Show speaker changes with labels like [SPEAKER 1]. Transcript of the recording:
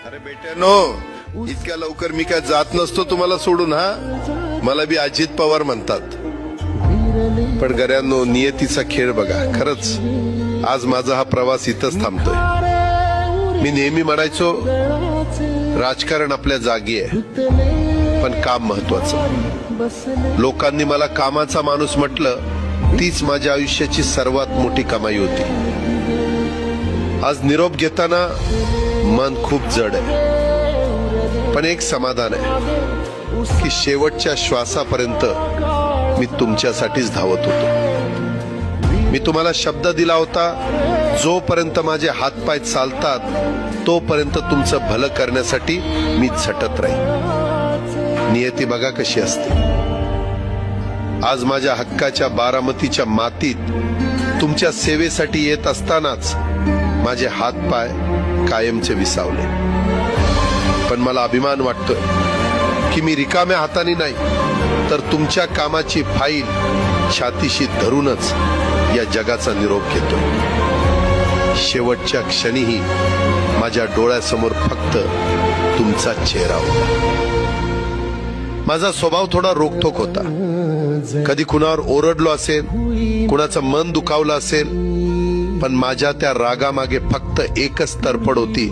[SPEAKER 1] अरे बेट्यानो, इतक्या लवकर मी काय जात नसतो तुम्हाला सोडून. हा, मला बी अजित पवार म्हणतात. पण गऱ्यांनो, नियतीचा खेळ बघा. खरंच आज माझा हा प्रवास इथंच थांबतोय. मी नेहमी म्हणायचो राजकारण आपल्या जागी आहे, पण काम महत्वाचं. लोकांनी मला कामाचा माणूस म्हटलं, तीच माझ्या आयुष्याची सर्वात मोठी कमाई होती. आज निरोप घेताना मन खूप जड आहे, पण एक समाधान आहे की शेवटच्या श्वासापर्यंत मी तुमच्यासाठीच धावत होतो. मी तुम्हाला शब्द दिला होता, जोपर्यंत माझे हातपाय चालतात तोपर्यंत तुमचं भलं करण्यासाठी मी झटत राहील. नियती बघा कशी असते. आज माझ्या हक्काच्या बारामतीच्या मातीत तुमच्या सेवेसाठी येत असतानाच माझे हातपाय कायमचे विसावले. पण मला अभिमान वाटतोय की मी रिकाम्या हाताने नाही, तर तुमच्या कामाची फाईल छातीशी धरूनच या जगाचा निरोप घेतोय. शेवटच्या क्षणीही माझ्या डोळ्यासमोर फक्त तुमचा चेहरा होता. माझा स्वभाव थोडा रोखठोक होता. कधी कुणावर ओरडलो असेल, कुणाचं मन दुखावलं असेल, पण माझ्या त्या रागामागे फक्त एकच तडफड होती,